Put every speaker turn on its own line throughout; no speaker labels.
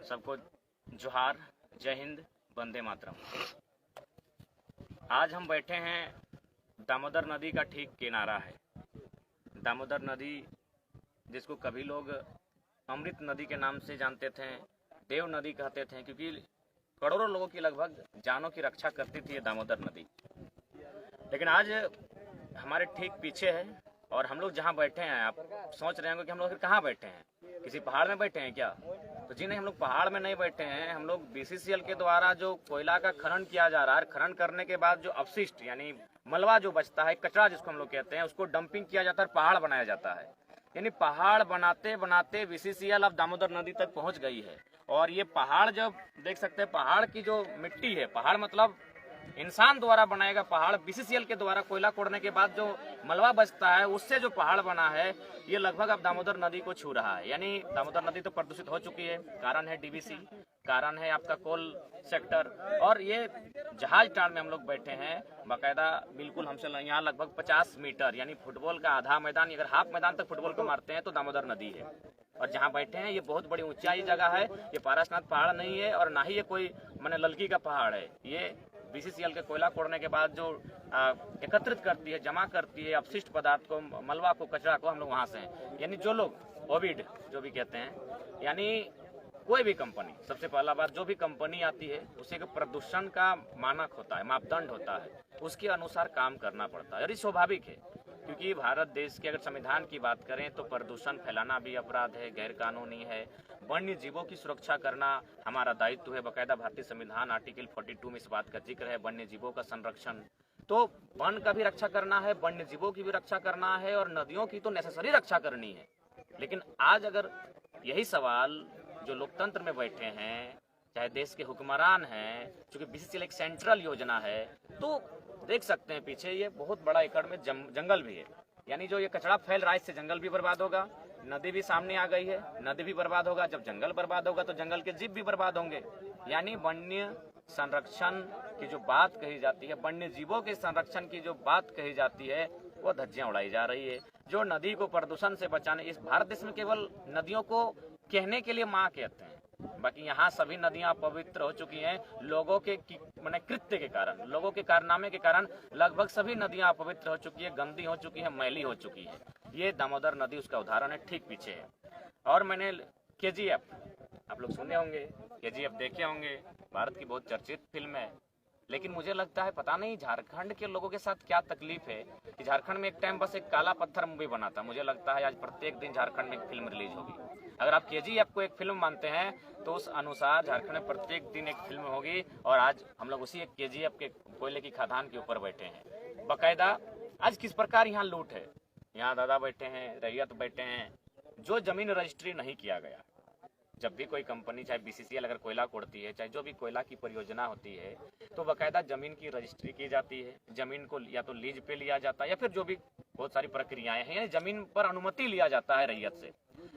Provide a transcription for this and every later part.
सबको जोहार, जय हिंद, वंदे मातरम। आज हम बैठे हैं दामोदर नदी का ठीक किनारा है। दामोदर नदी जिसको कभी लोग अमृत नदी के नाम से जानते थे, देव नदी कहते थे, क्योंकि करोड़ों लोगों की लगभग जानों की रक्षा करती थी ये दामोदर नदी। लेकिन आज हमारे ठीक पीछे है और हम लोग जहाँ बैठे हैं, आप सोच रहे होंगे कि हम लोग कहाँ बैठे हैं, किसी पहाड़ में बैठे हैं क्या? तो जी नहीं, हम लोग पहाड़ में नहीं बैठे हैं। हम लोग बीसीसीएल के द्वारा जो कोयला का खनन किया जा रहा है, खनन करने के बाद जो अपशिष्ट यानी मलबा जो बचता है, कचरा जिसको हम लोग कहते हैं, उसको डंपिंग किया जाता है, पहाड़ बनाया जाता है। यानी पहाड़ बनाते बनाते बीसीसीएल अब दामोदर नदी तक पहुंच गई है। और ये पहाड़ जब देख सकते हैं, पहाड़ की जो मिट्टी है, पहाड़ मतलब इंसान द्वारा बनाएगा पहाड़, बीसीसीएल के द्वारा कोयला कोड़ने के बाद जो मलबा बचता है उससे जो पहाड़ बना है, ये लगभग अब दामोदर नदी को छू रहा है। यानी दामोदर नदी तो प्रदूषित हो चुकी है। कारण है डीवीसी, कारण है आपका कोल सेक्टर। और ये जहाज टाड़ में हम लोग बैठे हैं बाकायदा, बिल्कुल हमसे यहाँ लगभग 50 मीटर यानी फुटबॉल का आधा मैदान, अगर हाफ मैदान तक फुटबॉल को मारते हैं तो दामोदर नदी है। और जहाँ बैठे हैं ये बहुत बड़ी ऊंचाई जगह है। ये पारसनाथ पहाड़ नहीं है और ना ही ये कोई मैंने ललकी का पहाड़ है। ये बीसीसीएल के कोयला कोड़ने के बाद जो एकत्रित करती है, जमा करती है अपशिष्ट पदार्थ को, मलबा को, कचरा को, हम लोग वहाँ से हैं। यानी जो लोग ओविड जो भी कहते हैं, यानी कोई भी कंपनी, सबसे पहला बात, जो भी कंपनी आती है उसे के प्रदूषण का मानक होता है, मापदंड होता है, उसके अनुसार काम करना पड़ता है। और ये स्वाभाविक है, क्योंकि भारत देश के अगर संविधान की बात करें तो प्रदूषण फैलाना भी अपराध है, गैर कानूनी है। वन्य जीवों की सुरक्षा करना हमारा दायित्व है। बाकायदा भारतीय संविधान आर्टिकल 42 में इस बात का जिक्र है, वन्य जीवों का संरक्षण। तो वन का भी रक्षा करना है, वन्य जीवों की भी रक्षा करना है, और नदियों की तो नेसेसरी रक्षा करनी है। लेकिन आज अगर यही सवाल जो लोकतंत्र में बैठे हैं, चाहे देश के हुक्मरान हैं, चूंकि बीसीसीएल एक सेंट्रल योजना है, तो देख सकते हैं पीछे ये बहुत बड़ा एकड़ में जंगल भी है। यानी जो ये कचरा फैल रहा है, इससे जंगल भी बर्बाद होगा, नदी भी सामने आ गई है, नदी भी बर्बाद होगा। जब जंगल बर्बाद होगा तो जंगल के जीव भी बर्बाद होंगे। यानी वन्य संरक्षण की जो बात कही जाती है, वन्य जीवों के संरक्षण की जो बात कही जाती है, वो धज्जियां उड़ाई जा रही है। जो नदी को प्रदूषण से बचाने, इस भारत देश में केवल नदियों को कहने के लिए माँ कहते हैं, बाकी यहाँ सभी नदियां पवित्र हो चुकी हैं। लोगों के माने कृत्य के कारण, लोगों के कारनामे के कारण लगभग सभी नदियां अपवित्र हो चुकी है, गंदी हो चुकी है, मैली हो चुकी है। ये दामोदर नदी उसका उदाहरण है, ठीक पीछे है। और मैंने केजीएफ, आप लोग सुने होंगे, केजीएफ देखे होंगे, भारत की बहुत चर्चित फिल्म है। लेकिन मुझे लगता है पता नहीं झारखंड के लोगों के साथ क्या तकलीफ है कि झारखंड में एक टाइम बस एक काला पत्थर मूवी बना था। मुझे लगता है आज प्रत्येक दिन झारखंड में एक फिल्म रिलीज होगी। अगर आप केजीएफ को एक फिल्म मानते हैं तो उस अनुसार झारखंड में प्रत्येक दिन एक फिल्म होगी। और आज हम लोग उसी एक केजीएफ के कोयले की खदान के ऊपर बैठे हैं। बाकायदा आज किस प्रकार यहाँ लूट है। यहाँ दादा बैठे हैं, रैयत बैठे हैं। जो जमीन रजिस्ट्री नहीं किया गया, जब भी कोई कंपनी, चाहे बीसीसीएल अगर कोयला कोड़ती है, चाहे जो भी कोयला की परियोजना होती है, तो बाकायदा जमीन की रजिस्ट्री की जाती है। जमीन को या तो लीज पे लिया जाता है या फिर जो भी बहुत सारी प्रक्रियाएं हैं, यानी जमीन पर अनुमति लिया जाता है रैयत से।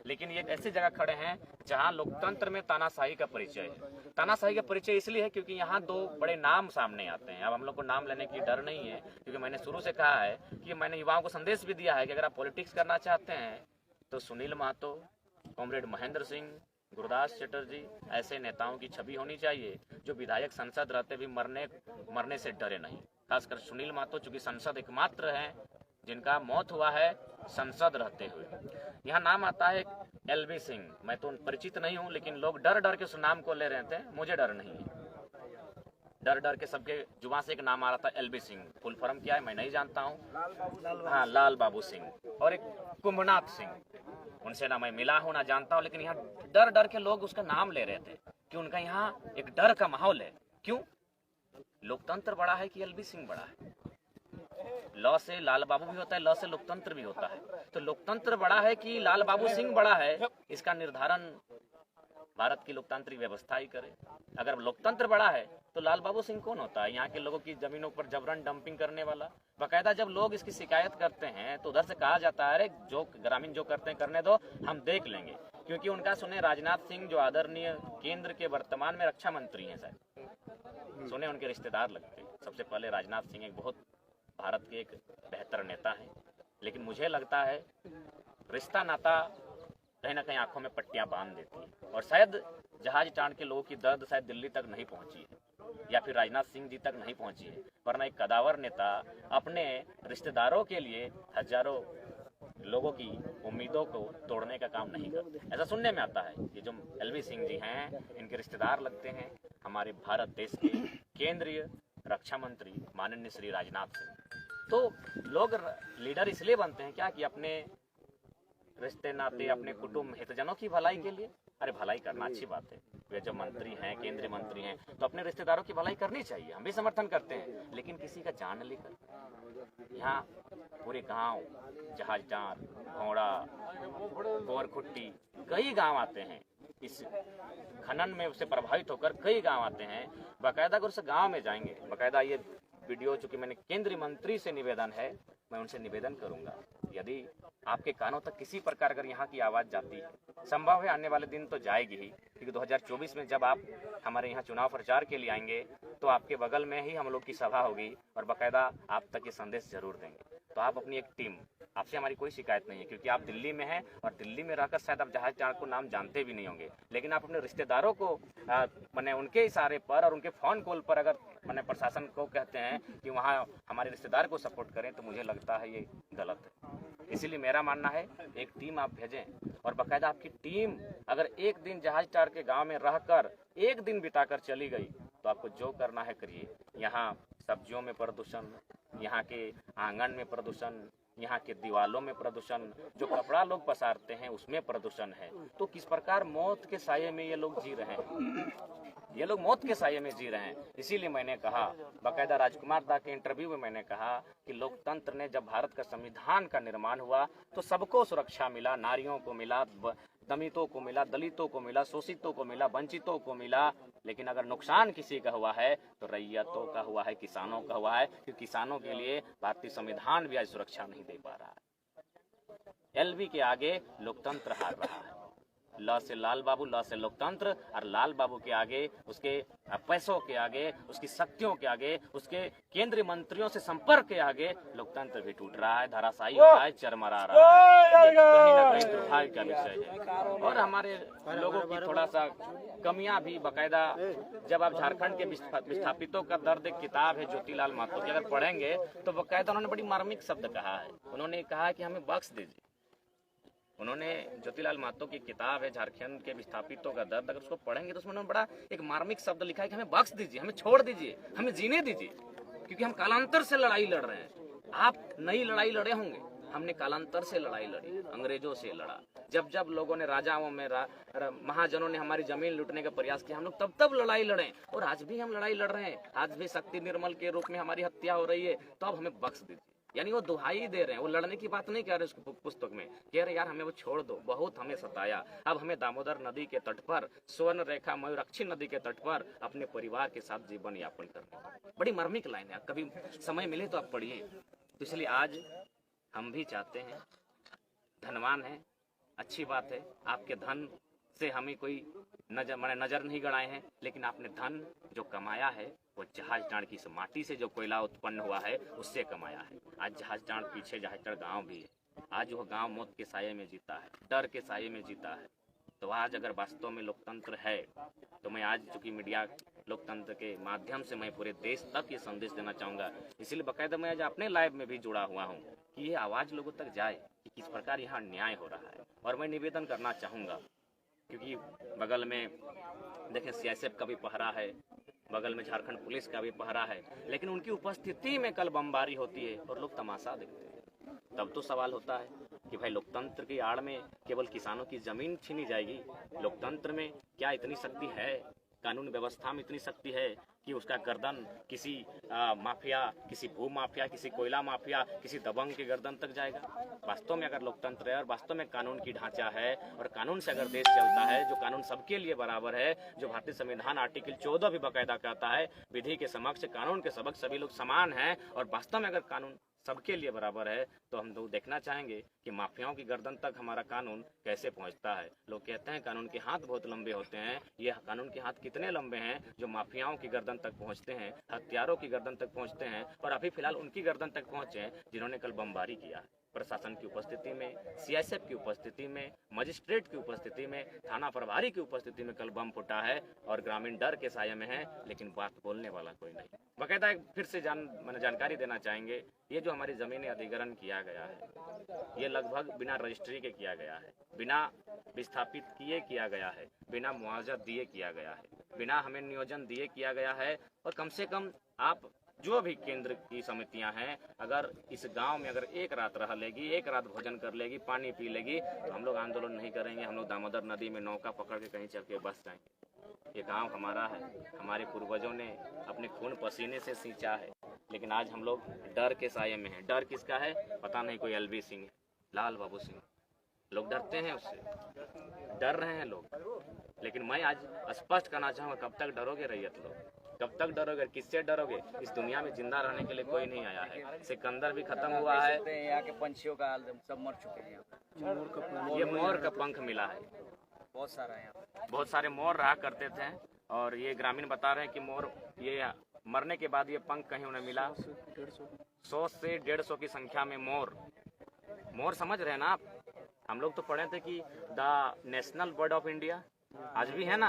लेकिन ये ऐसी जगह खड़े हैं जहां लोकतंत्र में तानाशाही का परिचय है। तानाशाही का परिचय इसलिए है क्योंकि यहाँ दो बड़े नाम सामने आते हैं। अब हम लोग को नाम लेने की डर नहीं है, क्योंकि मैंने शुरू से कहा है कि मैंने युवाओं को संदेश भी दिया है कि अगर आप पॉलिटिक्स करना चाहते हैं तो सुनील महतो, कॉमरेड महेंद्र सिंह, गुरदास चटर्जी, ऐसे नेताओं की छवि होनी चाहिए जो विधायक संसद रहते भी मरने से डरे नहीं। खासकर सुनील महतो, चूंकि संसद एकमात्र है जिनका मौत हुआ है संसद रहते हुए। यहाँ नाम आता है एलबी सिंह। मैं तो परिचित नहीं हूँ, लेकिन लोग डर डर के उस नाम को ले रहे थे। मुझे डर नहीं है, डर डर के सबके जुबान से एक नाम आ रहा था, एलबी सिंह। फुल फॉर्म क्या है मैं नहीं जानता हूँ। हाँ, लाल बाबू सिंह। और एक कुंभनाथ सिंह, उनसे ना मैं मिला हूं ना जानता हूं, लेकिन यहाँ डर डर के लोग उसका नाम ले रहे थे कि उनका यहाँ एक डर का माहौल है। क्यों? लोकतंत्र बड़ा है कि एलबी सिंह बड़ा है? लॉ से लाल बाबू भी होता है, लॉ से लोकतंत्र भी होता है। तो लोकतंत्र बड़ा है कि लाल बाबू सिंह बड़ा है, इसका निर्धारण भारत की लोकतांत्रिक व्यवस्था ही करे। अगर लोकतंत्र बड़ा है तो लाल बाबू सिंह कौन होता है? यहाँ के लोगों की जमीनों पर जबरन डंपिंग करने वाला। बाकायदा जब लोग इसकी शिकायत करते हैं तो उधर से कहा जाता है अरे जो ग्रामीण जो करते हैं करने दो, हम देख लेंगे। क्योंकि उनका सुने राजनाथ सिंह जो आदरणीय केंद्र के वर्तमान में रक्षा मंत्री हैं, शायद सुने उनके रिश्तेदार लगते हैं। सबसे पहले राजनाथ सिंह एक बहुत भारत के एक बेहतर नेता हैं, लेकिन मुझे लगता है रिश्ता नाता कहीं ना कहीं आंखों में पट्टियां बांध देती है। और शायद जहाज टाण के लोगों की दर्द शायद दिल्ली तक नहीं पहुंची है या फिर राजनाथ सिंह जी तक नहीं पहुंची है, वरना एक कदावर नेता अपने रिश्तेदारों के लिए हजारों लोगों की उम्मीदों को तोड़ने का काम नहीं करते। ऐसा सुनने में आता है। ये जो एलवी सिंह जी हैं, इनके रिश्तेदार लगते हैं हमारे भारत देश के केंद्रीय रक्षा मंत्री माननीय श्री राजनाथ सिंह। तो लोग लीडर इसलिए बनते हैं क्या कि अपने रिश्ते नाते, अपने कुटुंब हितजनों की भलाई के लिए। अरे भलाई करना अच्छी बात है, वे जब मंत्री हैं, केंद्रीय मंत्री हैं, तो अपने रिश्तेदारों की भलाई करनी चाहिए, हम भी समर्थन करते हैं। लेकिन किसी का जान लेकर यहाँ पूरे गांव जहाजटार, भौड़ा, गोरखुट्टी, कई गांव आते हैं इस खनन में उससे प्रभावित होकर, कई गांव आते हैं। बाकायदा अगर उस गांव में जाएंगे, बाकायदा ये वीडियो चूंकि मैंने केंद्रीय मंत्री से निवेदन है, मैं उनसे निवेदन करूंगा यदि आपके कानों तक किसी प्रकार अगर यहाँ की आवाज़ जाती है, संभव है आने वाले दिन तो जाएगी ही, क्योंकि 2024 में जब आप हमारे यहाँ चुनाव प्रचार के लिए आएंगे तो आपके बगल में ही हम लोग की सभा होगी और बाकायदा आप तक ये संदेश जरूर देंगे। तो आप अपनी एक टीम, आपसे हमारी कोई शिकायत नहीं है, क्योंकि आप दिल्ली में हैं और दिल्ली में रहकर शायद आप जहाज टाण को नाम जानते भी नहीं होंगे, लेकिन आप अपने रिश्तेदारों को मैंने उनके इशारे पर और उनके फ़ोन कॉल पर अगर मैंने प्रशासन को कहते हैं कि वहाँ हमारे रिश्तेदार को सपोर्ट करें, तो मुझे लगता है ये गलत है। इसीलिए मेरा मानना है एक टीम आप भेजें और बाकायदा आपकी टीम अगर एक दिन जहाज टार के गांव में रहकर एक दिन बिताकर चली गई तो आपको जो करना है करिए। यहाँ सब्जियों में प्रदूषण, यहाँ के आंगन में प्रदूषण, यहाँ के दीवालों में प्रदूषण, जो कपड़ा लोग पसारते हैं उसमें प्रदूषण है। तो किस प्रकार मौत के साये में ये लोग जी रहे हैं, ये लोग मौत के साये में जी रहे हैं। इसीलिए मैंने कहा, बाकायदा राजकुमार दा के इंटरव्यू में मैंने कहा कि लोकतंत्र ने जब भारत का संविधान का निर्माण हुआ तो सबको सुरक्षा मिला, नारियों को मिला, दमितों को मिला, दलितों को मिला, शोषितों को मिला, वंचितों को मिला। लेकिन अगर नुकसान किसी का हुआ है तो रैयतों का हुआ है, किसानों का हुआ है, क्योंकि किसानों के लिए भारतीय संविधान भी आज सुरक्षा नहीं दे पा रहा है। एलवी के आगे लोकतंत्र हार रहा है। ल से लाल बाबू, ल से लोकतंत्र, और लाल बाबू के आगे, उसके पैसों के आगे, उसकी शक्तियों के आगे, उसके केंद्रीय मंत्रियों से संपर्क के आगे लोकतंत्र भी टूट रहा है, धराशायी हो रहा है, चरमरा रहा है। ये कहीं ना कहीं दुर्भाग्य का विषय है। और हमारे लोगों की थोड़ा सा कमियां भी बाकायदा, जब आप झारखंड के विस्थापितों का दर्द एक किताब है ज्योतिलाल महतो की, अगर पढ़ेंगे तो बाकायदा उन्होंने बड़ी मार्मिक शब्द कहा है। उन्होंने कहा कि हमें बख्श दीजिए। उन्होंने ज्योतिलाल महतो की किताब है झारखंड के विस्थापितों का दर्द, अगर उसको पढ़ेंगे तो उसमें उन्होंने बड़ा एक मार्मिक शब्द लिखा है कि हमें बख्श दीजिए, हमें छोड़ दीजिए, हमें जीने दीजिए, क्योंकि हम कालांतर से लड़ाई लड़ रहे हैं। आप नई लड़ाई लड़े होंगे, हमने कालांतर से लड़ाई लड़ी, अंग्रेजों से लड़ा। जब जब लोगों ने, राजाओं में महाजनों ने हमारी जमीन लूटने का प्रयास किया, हम लोग तब तब लड़ाई लड़े, और आज भी हम लड़ाई लड़ रहे हैं। आज भी शक्ति निर्मल के रूप में हमारी हत्या हो रही है, तो अब हमें बख्श दीजिए। यानी वो दुहाई दे रहे हैं, वो लड़ने की बात नहीं कह रहे उस पुस्तक में, कह रहे यार हमें वो छोड़ दो, बहुत हमें सताया, अब हमें दामोदर नदी के तट पर, स्वर्ण रेखा मयूराक्षी नदी के तट पर अपने परिवार के साथ जीवन यापन करने। बड़ी मार्मिक लाइन है, कभी समय मिले तो आप पढ़िए। तो इसलिए आज हम भी चाहते हैं, धनवान है, अच्छी बात है, आपके धन से हमें कोई नजर नहीं गड़ाए हैं, लेकिन आपने धन जो कमाया है वो जहाज टाण की इस माटी से जो कोयला उत्पन्न हुआ है उससे कमाया है। आज जहाज टाण पीछे जहाज टाण गाँव भी है, आज वह गाँव मौत के साये में जीता है, डर के साये में जीता है। तो आज अगर वास्तव में लोकतंत्र है तो मैं आज चूंकि मीडिया लोकतंत्र के माध्यम से मैं पूरे देश तक ये संदेश देना चाहूँगा, इसलिए बाकायदा मैं आज अपने लाइव में भी जुड़ा हुआ हूँ कि ये आवाज़ लोगों तक जाए कि किस प्रकार यहाँ न्याय हो रहा है। और मैं निवेदन करना चाहूँगा, क्योंकि बगल में देखें सीआईएसएफ का भी पहरा है, बगल में झारखंड पुलिस का भी पहरा है, लेकिन उनकी उपस्थिति में कल बमबारी होती है और लोग तमाशा देखते हैं। तब तो सवाल होता है कि भाई लोकतंत्र की आड़ में केवल किसानों की जमीन छीनी जाएगी? लोकतंत्र में क्या इतनी शक्ति है, कानून व्यवस्था में इतनी शक्ति है कि उसका गर्दन किसी माफिया, किसी भू माफिया, किसी कोयला माफिया, किसी दबंग के गर्दन तक जाएगा? वास्तव में अगर लोकतंत्र है और वास्तव में कानून की ढांचा है और कानून से अगर देश चलता है, जो कानून सबके लिए बराबर है, जो भारतीय संविधान आर्टिकल 14 भी बाकायदा कहता है विधि के समक्ष, कानून के सबक सभी लोग समान हैं, और वास्तव में अगर कानून सबके लिए बराबर है तो हम लोग देखना चाहेंगे कि माफियाओं की गर्दन तक हमारा कानून कैसे पहुंचता है। लोग कहते हैं कानून के हाथ बहुत लंबे होते हैं, ये कानून के हाथ कितने लंबे हैं जो माफियाओं की गर्दन तक पहुंचते हैं, हत्यारों की गर्दन तक पहुंचते हैं, और अभी फिलहाल उनकी गर्दन तक पहुंचे हैं जिन्होंने कल बमबारी किया है। प्रशासन की उपस्थिति में, सीआईएसएफ की उपस्थिति में, मजिस्ट्रेट की उपस्थिति में, थाना प्रभारी की उपस्थिति में कल बम फूटा है और ग्रामीण डर के साये में है, लेकिन बात बोलने वाला कोई नहीं। बाकायदा फिर से जानकारी देना चाहेंगे, ये जो हमारी ज़मीनें अधिग्रहण किया गया है, ये लगभग बिना रजिस्ट्री के किया गया है, बिना विस्थापित किए किया गया है, बिना मुआवजा दिए किया गया है, बिना हमें नियोजन दिए किया गया है। और कम से कम आप जो भी केंद्र की समितियां हैं, अगर इस गांव में अगर एक रात रह लेगी, एक रात भोजन कर लेगी, पानी पी लेगी, तो हम लोग आंदोलन नहीं करेंगे। हम लोग दामोदर नदी में नौका पकड़ के कहीं चल के बस जाएंगे। ये गांव हमारा है, हमारे पूर्वजों ने अपने खून पसीने से सींचा है, लेकिन आज हम लोग डर के साये में हैं। डर किसका है पता नहीं, कोई एलबी सिंह है, लाल बाबू सिंह, लोग डरते हैं उससे, डर रहे हैं लोग। लेकिन मैं आज स्पष्ट करना चाहूँगा, कब तक डरोगे रैयत लोग, कब तक डरोगे, किससे डरोगे? इस दुनिया में जिंदा रहने के लिए कोई नहीं आया है। सिकंदर भी खत्म हुआ है,
यहाँ के पंछियों का हाल सब मर चुके हैं।
ये मोर का पंख मिला है,
बहुत सारा है यहाँ,
बहुत सारे मोर रहा करते थे। और ये ग्रामीण बता रहे हैं कि मोर ये मरने के बाद ये पंख कहीं उन्हें मिला। 100 से 150 की संख्या में मोर समझ रहे हैं ना आप? हम लोग तो पढ़े थे कि the national bird of India आज भी है ना।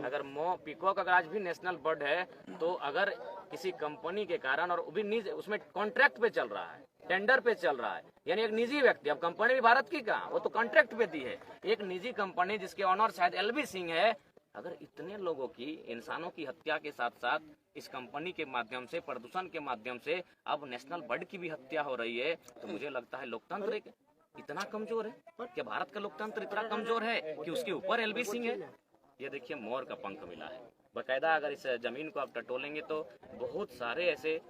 अगर पीकॉक अगर आज भी नेशनल बर्ड है, तो अगर किसी कंपनी के कारण, और भी निजी, उसमें कॉन्ट्रैक्ट पे चल रहा है, टेंडर पे चल रहा है, यानी एक निजी व्यक्ति, अब कंपनी भी भारत की कहाँ, वो तो कॉन्ट्रैक्ट पे दी है, एक निजी कंपनी जिसके ऑनर शायद एलबी सिंह है। अगर इतने लोगों की, इंसानों की हत्या के साथ साथ इस कंपनी के माध्यम से, प्रदूषण के माध्यम से अब नेशनल बर्ड की भी हत्या हो रही है, तो मुझे लगता है लोकतंत्र इतना कमजोर है। क्या भारत का लोकतंत्र इतना कमजोर है कि उसके ऊपर एलबी सिंह है? ये देखिए मोर का पंख मिला है। बाकायदा अगर इस जमीन को आप टटोलेंगे तो बहुत सारे ऐसे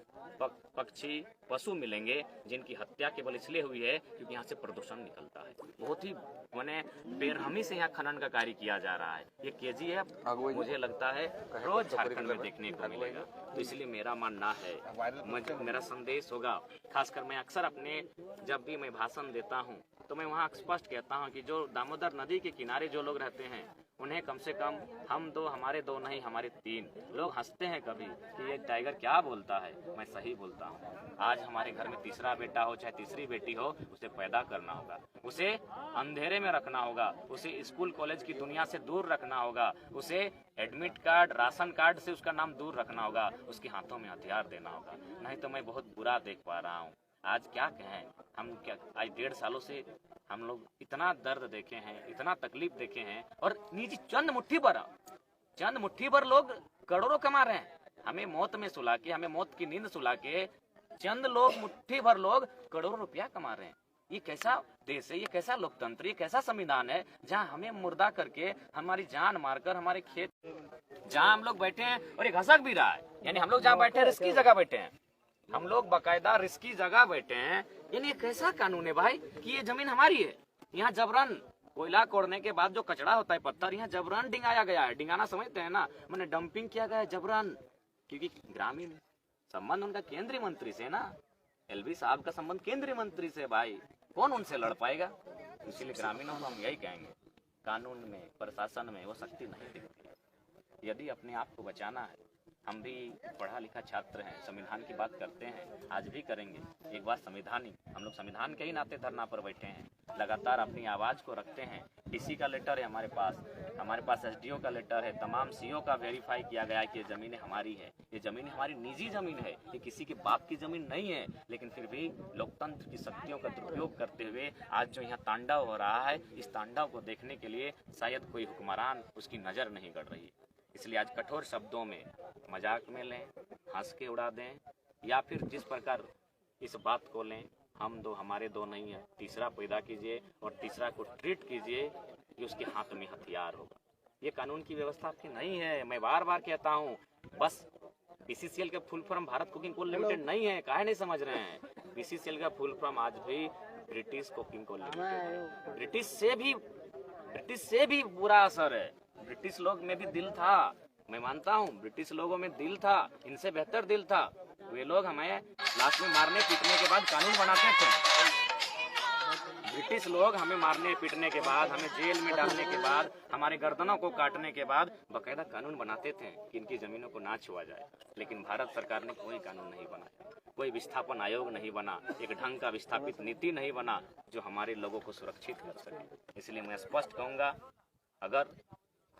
पक्षी, पशु मिलेंगे जिनकी हत्या केवल इसलिए हुई है क्योंकि यहाँ से प्रदूषण निकलता है। बहुत ही माने बेरहमी से यहाँ खनन का कार्य किया जा रहा है। ये केजीएफ मुझे लगता है रोज झारखंड में देखने को मिलेगा। तो इसलिए मेरा मानना है, मेरा संदेश होगा, खासकर मैं अक्सर अपने जब भी मैं भाषण देता हूँ तो मैं वहाँ स्पष्ट कहता हूँ कि जो दामोदर नदी के किनारे जो लोग रहते हैं, उन्हें कम से कम हम दो, हमारे दो नहीं, हमारे 3 लोग हंसते हैं कभी कि ये टाइगर क्या बोलता है, मैं सही बोलता हूँ। आज हमारे घर में तीसरा बेटा हो चाहे तीसरी बेटी हो, उसे पैदा करना होगा, उसे अंधेरे में रखना होगा, उसे स्कूल कॉलेज की दुनिया से दूर रखना होगा, उसे एडमिट कार्ड, राशन कार्ड से उसका नाम दूर रखना होगा, उसके हाथों में हथियार देना होगा। नहीं तो मैं बहुत बुरा देख पा रहा हूँ। आज क्या कहें हम, क्या आज 1.5 सालों से हम लोग इतना दर्द देखे हैं, इतना तकलीफ देखे हैं, और निजी चंद मुट्ठी भर लोग करोड़ों कमा रहे हैं। हमें मौत में सुला के, हमें मौत की नींद सुला के चंद लोग, मुट्ठी भर लोग करोड़ों रुपया कमा रहे हैं। ये कैसा देश है, ये कैसा लोकतंत्र, ये कैसा संविधान है जहाँ हमें मुर्दा करके, हमारी जान मारकर, हमारे खेत जहाँ हम लोग बैठे हैं, और ये घसक भी रहा है, यानी हम लोग जहाँ बैठे हैं रिस्की जगह बैठे हैं, हम लोग बाकायदा रिस्की जगह बैठे हैं। यानी ये कैसा कानून है भाई कि ये जमीन हमारी है? यहाँ जबरन कोयला कोड़ने के बाद जो कचरा होता है, पत्थर, यहाँ जबरन डिंगाया गया है। डिंगाना समझते हैं ना, मैंने डंपिंग किया गया है जबरन, क्योंकि ग्रामीण संबंध उनका केंद्रीय मंत्री से ना, एलबी साहब का संबंध केंद्रीय मंत्री से, भाई कौन उनसे लड़ पाएगा? इसीलिए ग्रामीणों को हम यही कहेंगे, कानून में, प्रशासन में वो शक्ति नहीं दिखती। यदि अपने आप को बचाना है, हम भी पढ़ा लिखा छात्र हैं, संविधान की बात करते हैं, आज भी करेंगे। एक बार संविधान ही, हम लोग संविधान के ही नाते धरना पर बैठे हैं, लगातार अपनी आवाज़ को रखते हैं। डीसी का लेटर है हमारे पास एसडीओ का लेटर है, तमाम सीओ का वेरीफाई किया गया है कि ये ज़मीनें हमारी है, ये ज़मीन हमारी निजी ज़मीन है, ये किसी के बाप की ज़मीन नहीं है। लेकिन फिर भी लोकतंत्र की शक्तियों का दुरुपयोग करते हुए आज जो यहाँ तांडव हो रहा है, इस तांडव को देखने के लिए शायद कोई हुक्मरान उसकी नज़र नहीं गड़ रही है। इसलिए आज कठोर शब्दों में, मजाक में लें, हंस के उड़ा दें, या फिर जिस प्रकार इस बात को लें, हम दो, हमारे दो नहीं है, तीसरा पैदा कीजिए और तीसरा को ट्रीट कीजिए कि उसके हाथ में हथियार होगा। ये कानून की व्यवस्था आपकी नहीं है। मैं बार बार कहता हूँ, बस बीसीसीएल का full form Bharat cooking coal limited नहीं है, काहे नहीं समझ रहे हैं? बीसीसीएल का फुल फॉर्म आज भी ब्रिटिश कुकिंग कोल लिमिटेड है। ब्रिटिश से भी बुरा असर है। ब्रिटिश लोग में भी दिल था, मैं मानता हूँ, ब्रिटिश लोगों में दिल था, इनसे बेहतर दिल था। वे लोग हमें लास्ट में मारने पीटने के बाद कानून बनाते थे। ब्रिटिश लोग हमें मारने पीटने के बाद, हमें जेल में डालने के बाद, हमारे गर्दनों को काटने के बाद बाकायदा कानून बनाते थे कि इनकी जमीनों को ना छुआ जाए। लेकिन भारत सरकार ने कोई कानून नहीं बनाया, कोई विस्थापन आयोग नहीं बना, एक ढंग का विस्थापित नीति नहीं बना जो हमारे लोगों को सुरक्षित कर सके। इसलिए मैं स्पष्ट कहूँगा, अगर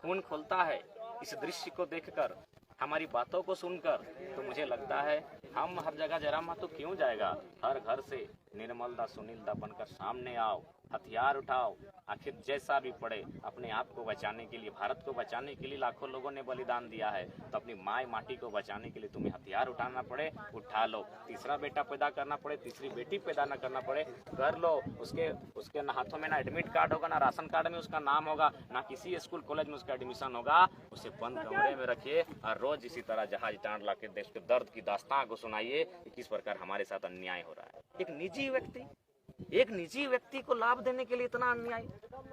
खून खोलता है इस दृश्य को देखकर, हमारी बातों को सुनकर, तो मुझे लगता है हम हर जगह जयराम महतो क्यों जाएगा, हर घर से निर्मल दा सुनील दा बनकर सामने आओ, हथियार उठाओ, आखिर जैसा भी पड़े अपने आप को बचाने के लिए, भारत को बचाने के लिए लाखों लोगों ने बलिदान दिया है, तो अपनी माई माटी को बचाने के लिए तुम्हें हथियार उठाना पड़े, उठा लो। तीसरा बेटा पैदा करना पड़े, तीसरी बेटी पैदा न करना पड़े, कर लो। उसके हाथों में ना एडमिट कार्ड होगा, ना राशन कार्ड में उसका नाम होगा, ना किसी स्कूल कॉलेज में उसका एडमिशन होगा। उसे बंद कमरे में रखिए और रोज इसी तरह जहाज टांड ला के देश के दर्द की दास्तां को सुनाइए कि किस प्रकार हमारे साथ अन्याय हो रहा है। एक निजी व्यक्ति को लाभ देने के लिए इतना अन्याय,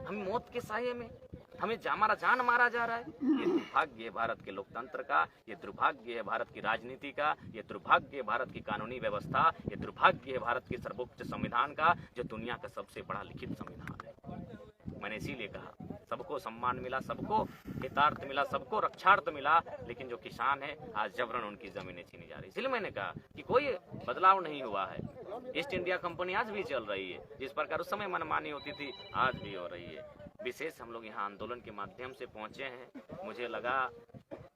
हमें मौत के साये में हमें हमारा जान मारा जा रहा है। ये दुर्भाग्य है भारत के लोकतंत्र का, ये दुर्भाग्य है भारत की राजनीति का, ये दुर्भाग्य है भारत की कानूनी व्यवस्था, ये दुर्भाग्य है भारत के सर्वोच्च संविधान का, जो दुनिया का सबसे बड़ा लिखित संविधान है। मैंने इसीलिए कहा, सबको सम्मान मिला, सबको हितार्थ मिला, सबको रक्षार्थ मिला, लेकिन जो किसान है आज जबरन उनकी जमीनें छीनी जा रही। इसलिए मैंने कहा कि कोई बदलाव नहीं हुआ है। ईस्ट इंडिया कंपनी आज भी चल रही है, जिस प्रकार उस समय मनमानी होती थी आज भी हो रही है। विशेष हम लोग यहाँ आंदोलन के माध्यम से पहुँचे हैं, मुझे लगा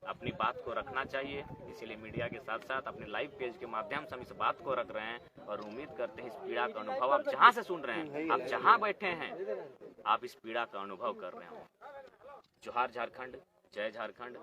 अपनी बात को रखना चाहिए, इसीलिए मीडिया के साथ साथ अपने लाइव पेज के माध्यम से हम इस बात को रख रहे हैं और उम्मीद करते हैं इस पीड़ा का अनुभव आप जहाँ से सुन रहे हैं, आप जहाँ बैठे हैं, आप इस पीड़ा का अनुभव कर रहे हो। जोहार झारखंड, जय झारखंड।